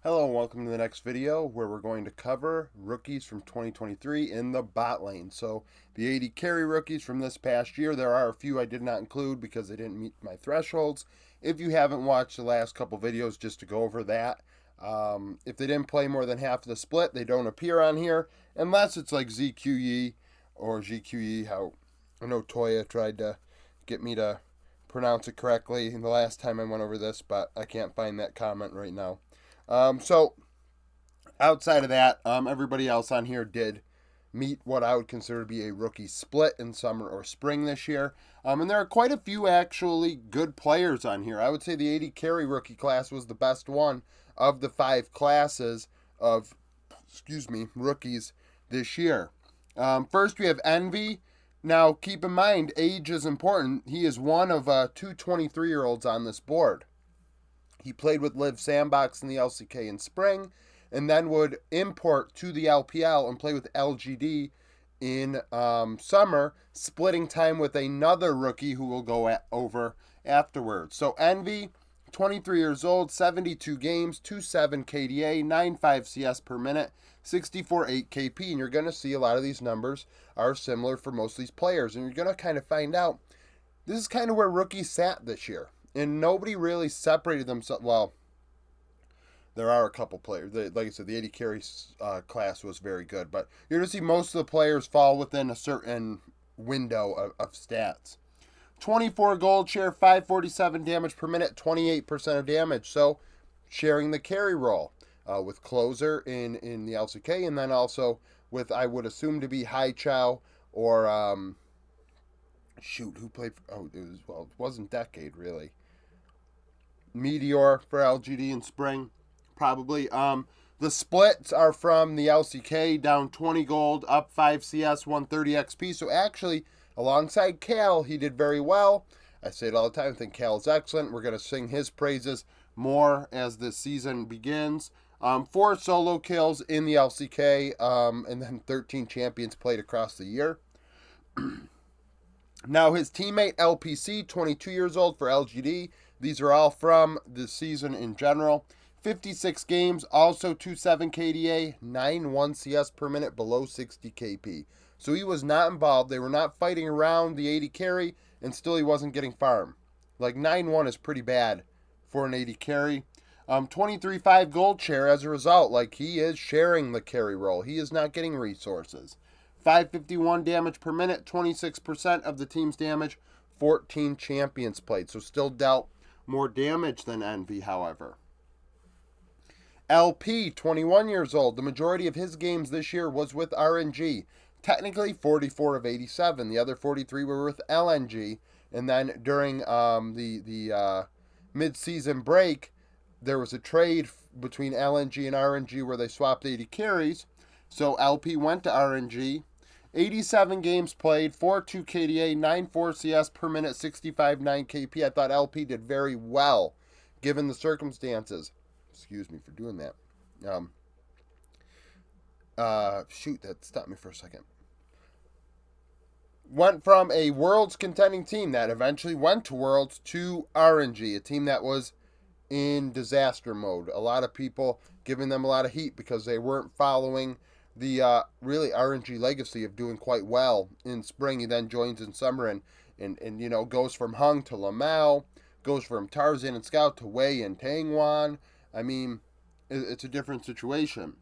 Hello and welcome to the next video where we're going to cover rookies from 2023 in the bot lane. So the 80 carry rookies from this past year, there are a few I did not include because they didn't meet my thresholds. If you haven't watched the last couple videos, just to go over that. If they didn't play more than half of the split, they don't appear on here unless it's like ZQE or GQE, how I know Toya tried to get me to pronounce it correctly the last time I went over this, but I can't find that comment right now. So outside of that, everybody else on here did meet what I would consider to be a rookie split in summer or spring this year. And there are quite a few actually good players on here. I would say the 80 carry rookie class was the best one of the 5 classes of, rookies this year. First, we have Envy. Now, keep in mind, age is important. He is one of 2 23-year-olds on this board. He played with Live Sandbox in the LCK in spring, and then would import to the LPL and play with LGD in summer, splitting time with another rookie who will go over afterwards. So Envy, 23 years old, 72 games, 2.7 KDA, 9.5 CS per minute, 64.8 KP, and you're going to see a lot of these numbers are similar for most of these players, and you're going to kind of find out this is kind of where rookies sat this year. And nobody really separated themselves. Well, there are a couple players. Like I said, the 80 carry class was very good. But you're going to see most of the players fall within a certain window of stats. 24 gold share, 547 damage per minute, 28% of damage. So sharing the carry role with Closer in the LCK. And then also with, I would assume to be Hai Chow or... who played for... it wasn't Decade, really. Meteor for LGD in spring, probably. The splits are from the LCK, down 20 gold, up 5 CS, 130 XP. So actually, alongside Cal, he did very well. I say it all the time, I think Cal is excellent. We're going to sing his praises more as this season begins. 4 solo kills in the LCK, and then 13 champions played across the year. Now his teammate LPC, 22 years old for LGD. These are all from the season in general. 56 games, also 2.7 KDA, 9.1 CS per minute, below 60 KP. So he was not involved. They were not fighting around the 80 carry, and still he wasn't getting farm. Like 9.1 is pretty bad for an 80 carry. 23.5 gold share as a result. Like he is sharing the carry role. He is not getting resources. 551 damage per minute, 26% of the team's damage, 14 champions played. So still dealt more damage than Envy, however. LP, 21 years old. The majority of his games this year was with RNG. Technically 44 of 87. The other 43 were with LNG. And then during the mid-season break, there was a trade between LNG and RNG where they swapped 80 carries. So LP went to RNG. 87 games played, 4.2 KDA, 9.4 CS per minute, 65.9 KP. I thought LP did very well, given the circumstances. Excuse me for doing that. That stopped me for a second. Went from a Worlds contending team that eventually went to Worlds to RNG, a team that was in disaster mode. A lot of people giving them a lot of heat because they weren't following the really RNG legacy of doing quite well in spring. He then joins in summer and goes from Hung to Lamau, goes from Tarzan and Scout to Wei and Tangwan. I mean, it's a different situation.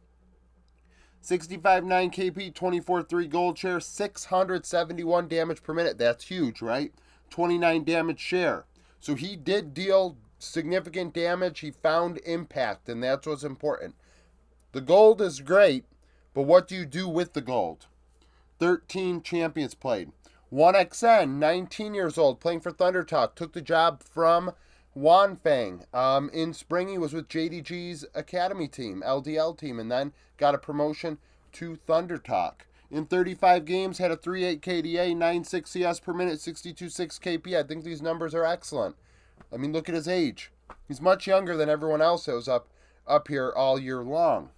65.9 KP, 24.3 gold share, 671 damage per minute. That's huge, right? 29 damage share. So he did deal significant damage. He found impact, and that's what's important. The gold is great, but what do you do with the gold? 13 champions played. 1XN, 19 years old, playing for Thunder Talk, took the job from Wanfang. In spring, he was with JDG's academy team, LDL team, and then got a promotion to Thunder Talk. In 35 games, had a 3.8 KDA, 9.6 CS per minute, 62.6 KP. I think these numbers are excellent. I mean, look at his age. He's much younger than everyone else that was up here all year long.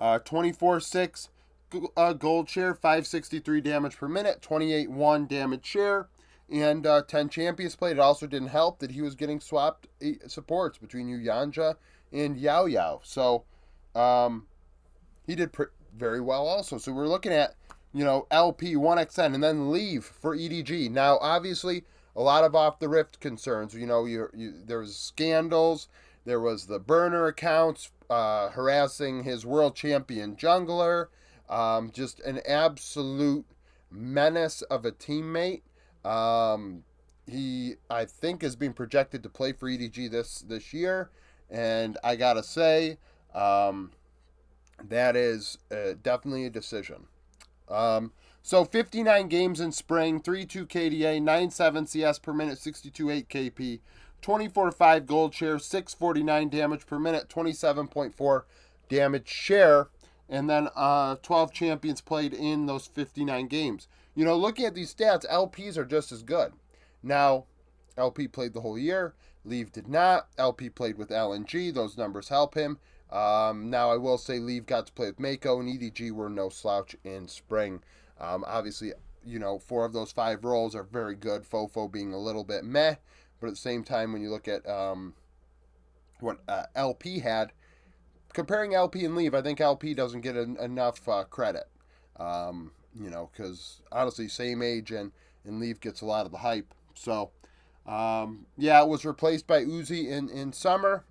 24.6 gold share, 563 damage per minute, 28.1 damage share, and 10 champions played. It also didn't help that he was getting swapped supports between Yanja and Yao Yao. So he did very well also. So we're looking at, LP, 1XN, and then Leave for EDG. Now, obviously, a lot of off the rift concerns. There was scandals. There was the burner accounts harassing his world champion jungler. Just an absolute menace of a teammate. He, I think, is being projected to play for EDG this year, and I gotta say, that is definitely a decision. So 59 games in spring, 3.2 KDA, 9.7 CS per minute, 62.8 KP, 24.5 gold share, 6.49 damage per minute, 27.4 damage share, and then 12 champions played in those 59 games. Looking at these stats, LPs are just as good. Now, LP played the whole year. Leave did not. LP played with LNG. Those numbers help him. Now, I will say Leave got to play with Mako, and EDG were no slouch in spring. Obviously, 4 of those 5 roles are very good. Fofo being a little bit meh. But at the same time, when you look at what LP had, comparing LP and Leave, I think LP doesn't get enough credit. Because honestly, same age, and Leave gets a lot of the hype. So, it was replaced by Uzi in summer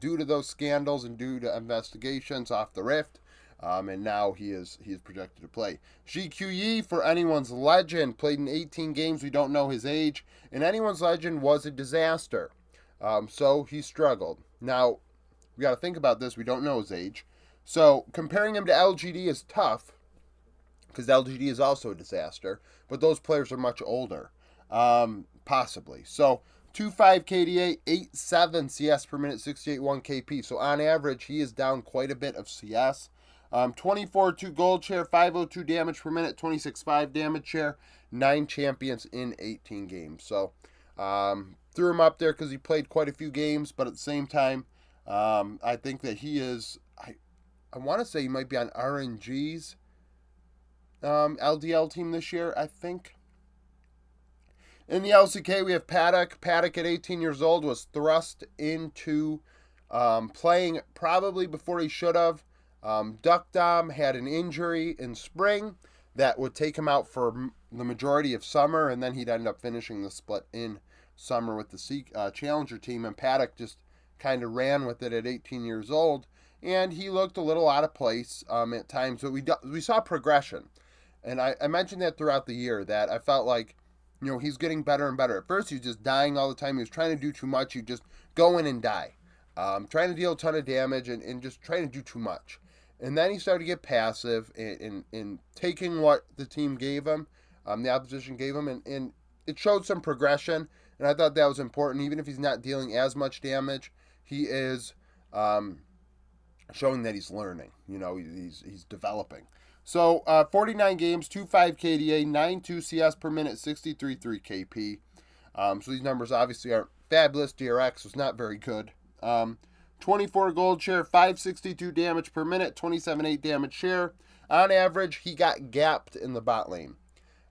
due to those scandals and due to investigations off the rift. And now he is projected to play. GQE, for Anyone's Legend, played in 18 games. We don't know his age. And Anyone's Legend was a disaster. So he struggled. Now, we got to think about this. We don't know his age. So comparing him to LGD is tough, because LGD is also a disaster. But those players are much older. Possibly. So 2.5 KDA, 8.7 CS per minute, 68.1 KP. So on average, he is down quite a bit of CS. 24.2 gold share, 5.02 damage per minute, 26.5 damage share, 9 champions in 18 games. So threw him up there because he played quite a few games, but at the same time, I think that he is, I want to say he might be on RNG's LDL team this year, I think. In the LCK, we have Paddock. Paddock, at 18 years old, was thrust into playing probably before he should have. Duck Dom had an injury in spring that would take him out for the majority of summer, and then he'd end up finishing the split in summer with the Challenger team, and Paddock just kind of ran with it at 18 years old, and he looked a little out of place at times, but we saw progression, and I mentioned that throughout the year, that I felt like, he's getting better and better. At first, he was just dying all the time. He was trying to do too much. He'd just go in and die, trying to deal a ton of damage and just trying to do too much. And then he started to get passive in taking what the team gave him, the opposition gave him, and it showed some progression. And I thought that was important. Even if he's not dealing as much damage, he is showing that he's learning. He's developing. So 49 games, 2.5 KDA, 9.2 CS per minute, 63.3 KP. So these numbers obviously aren't fabulous. DRX was not very good. 24 gold share, 562 damage per minute, 27.8 damage share. On average, he got gapped in the bot lane.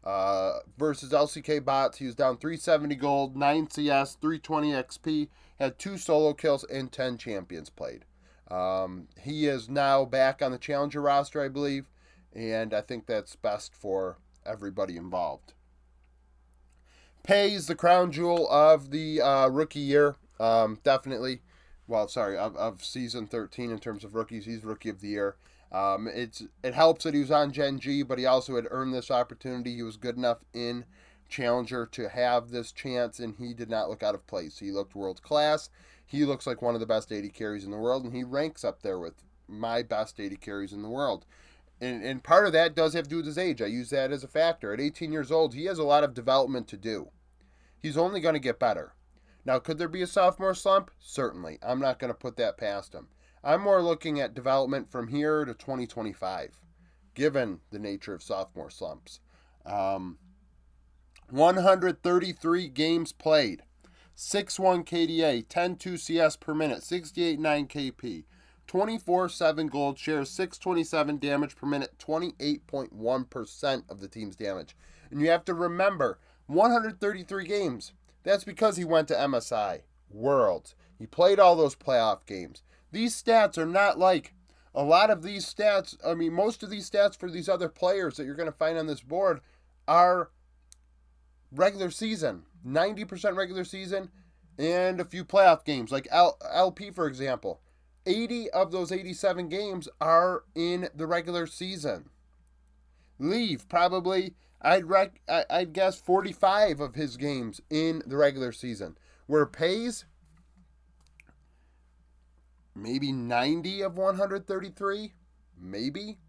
Versus LCK bots, he was down 370 gold, 9 CS, 320 XP, had 2 solo kills, and 10 champions played. He is now back on the Challenger roster, I believe, and I think that's best for everybody involved. Pays the crown jewel of the rookie year, definitely. Well, sorry, of season 13 in terms of rookies. He's rookie of the year. It helps that he was on Gen G, but he also had earned this opportunity. He was good enough in Challenger to have this chance, and he did not look out of place. He looked world class. He looks like one of the best AD carries in the world, and he ranks up there with my best AD carries in the world. And part of that does have to do with his age. I use that as a factor. At 18 years old, he has a lot of development to do. He's only going to get better. Now, could there be a sophomore slump? Certainly. I'm not going to put that past him. I'm more looking at development from here to 2025, given the nature of sophomore slumps. 133 games played, 6.1 KDA, 10.2 CS per minute, 68.9 KP, 24.7 gold share, 627 damage per minute, 28.1% of the team's damage. And you have to remember, 133 games. That's because he went to MSI, Worlds. He played all those playoff games. These stats are not like a lot of these stats. I mean, most of these stats for these other players that you're going to find on this board are regular season, 90% regular season, and a few playoff games. Like LP, for example, 80 of those 87 games are in the regular season. Leave probably I'd guess 45 of his games in the regular season. Where Pays maybe 90 of 133, maybe.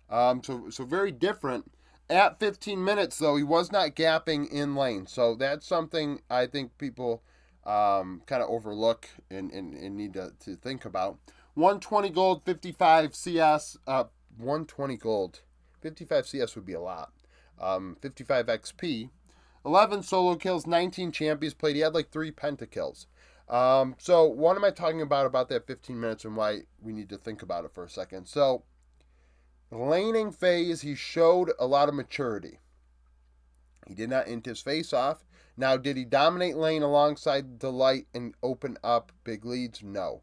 So very different. At 15 minutes, though, he was not gapping in lane. So that's something I think people kind of overlook and need to think about. 120 gold, 55 CS. 120 gold. 55 CS would be a lot. 55 XP. 11 solo kills, 19 champions played. He had like 3 pentakills. So what am I talking about that 15 minutes and why we need to think about it for a second? So laning phase, he showed a lot of maturity. He did not int his face off. Now, did he dominate lane alongside Delight and open up big leads? No.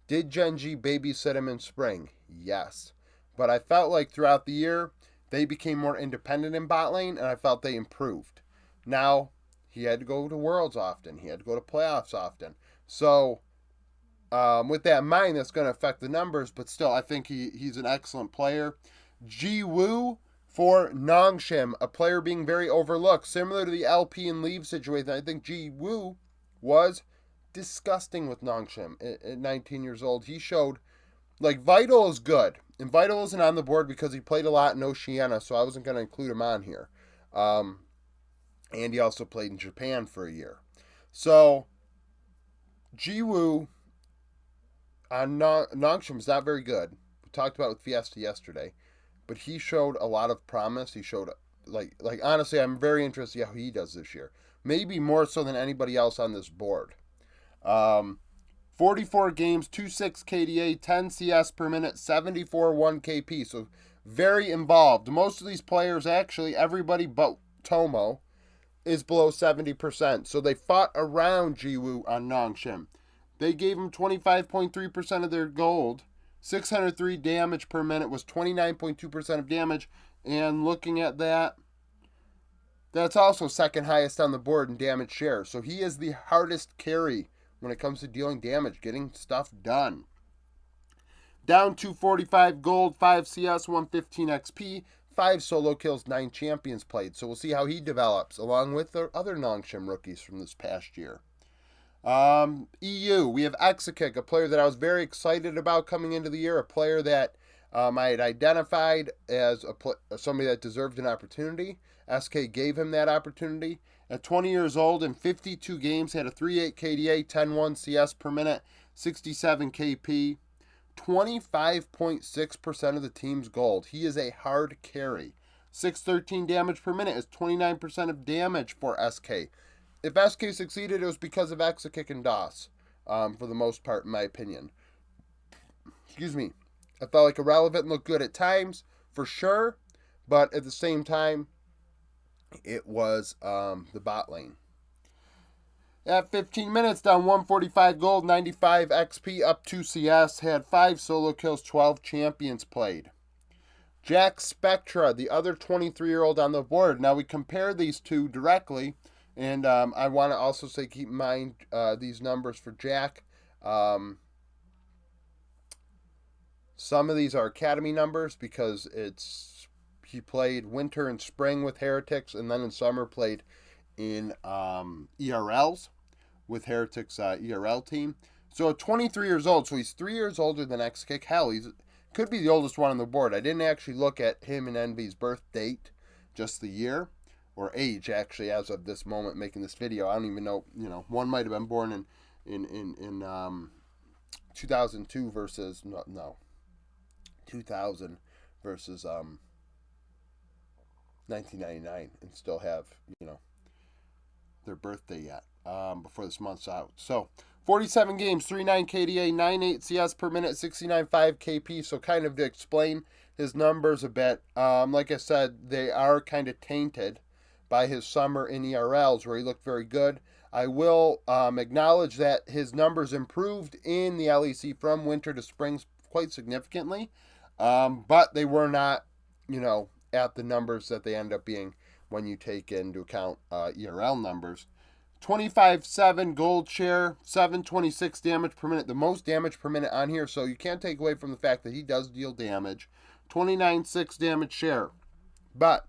Did Genji babysit him in spring? Yes. But I felt like throughout the year, they became more independent in bot lane, and I felt they improved. Now, he had to go to Worlds often. He had to go to playoffs often. So, with that in mind, that's going to affect the numbers, but still, I think he's an excellent player. Ji Woo for Nongshim, a player being very overlooked. Similar to the LP and Leave situation, I think Ji Woo was disgusting with Nongshim at 19 years old. He showed, like, Vital is good. And Vital isn't on the board because he played a lot in Oceania, so I wasn't going to include him on here. And he also played in Japan for a year. So, Ji Woo on Nongshim is not very good. We talked about it with Fiesta yesterday. But he showed a lot of promise. He showed, like honestly, I'm very interested in how he does this year. Maybe more so than anybody else on this board. 44 games, 2.6 KDA, 10 CS per minute, 74 1 KP. So very involved. Most of these players, actually, everybody but Tomo, is below 70%. So they fought around Jiwoo on Nongshim. They gave him 25.3% of their gold. 603 damage per minute was 29.2% of damage. And looking at that, that's also second highest on the board in damage share. So he is the hardest carry when it comes to dealing damage, getting stuff done. Down 245 gold, 5 CS, 115 XP, 5 solo kills, 9 champions played. So we'll see how he develops, along with the other Nongshim rookies from this past year. EU, we have Exakick, a player that I was very excited about coming into the year, a player that I had identified as somebody that deserved an opportunity. SK gave him that opportunity. At 20 years old and 52 games, had a 3.8 KDA, 10.1 CS per minute, 67 KP, 25.6% of the team's gold. He is a hard carry. 613 damage per minute is 29% of damage for SK. If SK succeeded, it was because of Exakick and DOS, for the most part, in my opinion. Excuse me. I felt like Irrelevant looked good at times, for sure, but at the same time, it was the bot lane. At 15 minutes, down 145 gold, 95 XP, up 2 CS, had 5 solo kills, 12 champions played. Jack Spectra, the other 23-year-old on the board. Now, we compare these two directly. And I want to also say, keep in mind these numbers for Jack. Some of these are academy numbers because he played winter and spring with Heretics, and then in summer played in ERLs with Heretics ERL team. So at 23 years old, so he's 3 years older than Xkick. Hell, he could be the oldest one on the board. I didn't actually look at him and Envy's birth date, just the year. Or age, actually, as of this moment making this video. I don't even know, one might have been born in 2002 versus, 2000 versus 1999 and still have, their birthday yet before this month's out. So, 47 games, 3.9 KDA, 9.8 CS per minute, 69.5 KP. So, kind of to explain his numbers a bit, like I said, they are kind of tainted by his summer in ERLs where he looked very good. I will acknowledge that his numbers improved in the LEC from winter to spring quite significantly, but they were not, at the numbers that they end up being when you take into account ERL numbers. 25-7 gold share, 726 damage per minute, the most damage per minute on here, so you can't take away from the fact that he does deal damage. 29-6 damage share, but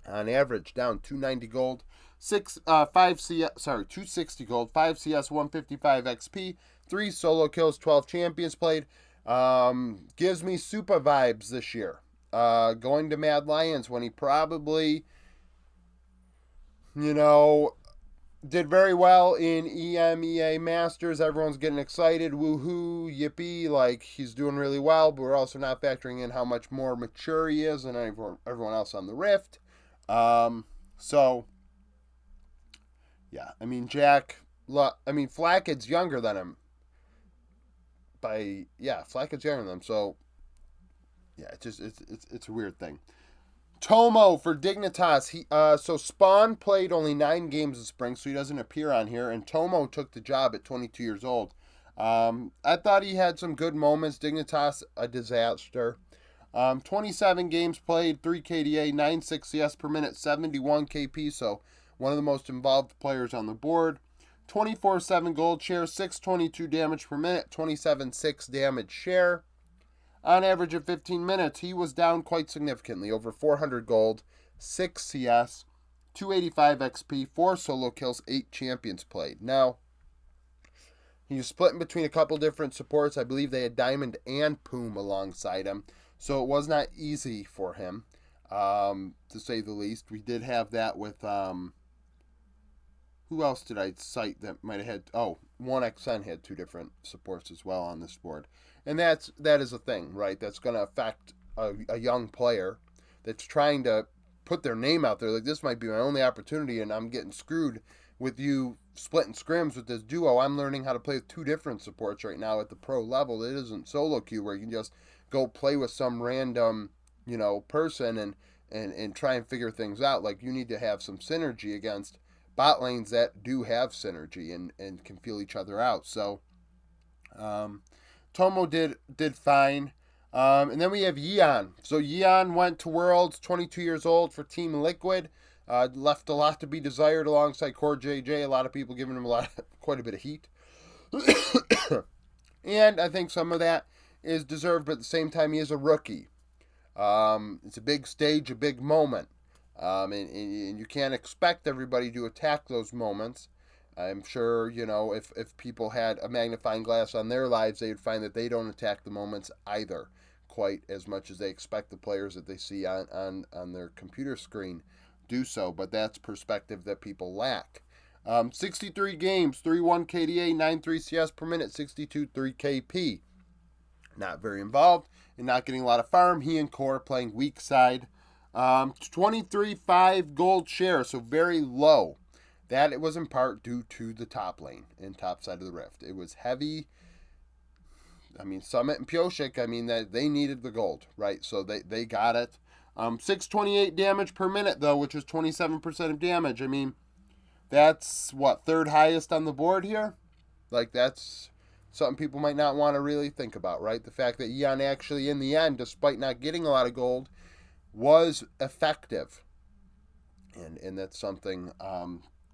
on average down 290 gold, 260 gold, 5 CS, 155 XP, 3 solo kills, 12 champions played. Gives me super vibes this year. Going to Mad Lions when he probably, did very well in EMEA Masters. Everyone's getting excited. Woohoo, yippee. Like, he's doing really well, but we're also not factoring in how much more mature he is than everyone else on the Rift. So, yeah. I mean, Flackett's younger than him. Flackett's younger than him. So, yeah, it's a weird thing. Tomo for Dignitas. So Spawn played only 9 games this spring, so he doesn't appear on here. And Tomo took the job at 22 years old. I thought he had some good moments. Dignitas, a disaster. 27 games played, 3 KDA, 9.6 CS per minute, 71 KP. So one of the most involved players on the board. 24-7 gold share, 622 damage per minute, 27-6 damage share. On average of 15 minutes, he was down quite significantly, over 400 gold, 6 CS, 285 XP, 4 solo kills, 8 champions played. Now, he was splitting between a couple different supports. I believe they had Diamond and Poom alongside him, so it was not easy for him, to say the least. We did have that with, who else did I cite that might have had, 1XN had 2 different supports as well on this board. And that is a thing, right? That's going to affect a young player that's trying to put their name out there. Like, this might be my only opportunity, and I'm getting screwed with you splitting scrims with this duo. I'm learning how to play with 2 different supports right now at the pro level. It isn't solo queue where you can just go play with some random, person and try and figure things out. Like, you need to have some synergy against bot lanes that do have synergy and can feel each other out. So, Tomo did fine. And then we have Yeon. So Yeon went to Worlds, 22 years old for Team Liquid. Left a lot to be desired alongside Core JJ. A lot of people giving him quite a bit of heat. And I think some of that is deserved, but at the same time, he is a rookie. It's a big stage, a big moment. And you can't expect everybody to attack those moments. I'm sure, if people had a magnifying glass on their lives, they would find that they don't attack the moments either quite as much as they expect the players that they see on their computer screen do so. But that's perspective that people lack. 63 games, 3-1 KDA, 9.3 CS per minute, 62.3 KP. Not very involved and not getting a lot of farm. He and Core playing weak side. 23.5 gold share, so very low. That it was in part due to the top lane and top side of the Rift. It was heavy. I mean, Summit and Pioshik, that they needed the gold, right? So they got it. 628 damage per minute, though, which was 27% of damage. That's, third highest on the board here? Like, that's something people might not want to really think about, right? The fact that Yeon actually, in the end, despite not getting a lot of gold, was effective. And that's something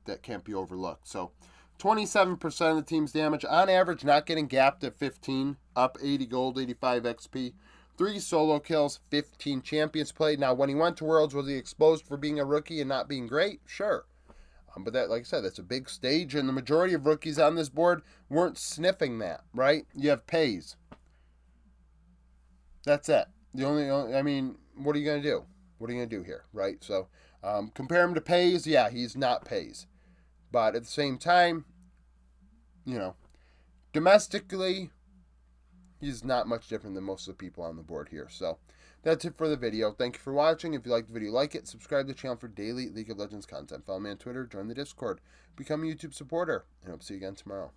that can't be overlooked. So 27% of the team's damage. On average, not getting gapped at 15. Up 80 gold, 85 XP. 3 solo kills, 15 champions played. Now, when he went to Worlds, was he exposed for being a rookie and not being great? Sure. But that, like I said, that's a big stage, and the majority of rookies on this board weren't sniffing that, right? You have Pays. That's it. What are you going to do? What are you going to do here, right? So, compare him to Pays, yeah, he's not Pays. But at the same time, domestically, he's not much different than most of the people on the board here. So, that's it for the video. Thank you for watching. If you liked the video, like it. Subscribe to the channel for daily League of Legends content. Follow me on Twitter. Join the Discord. Become a YouTube supporter. And I'll see you again tomorrow.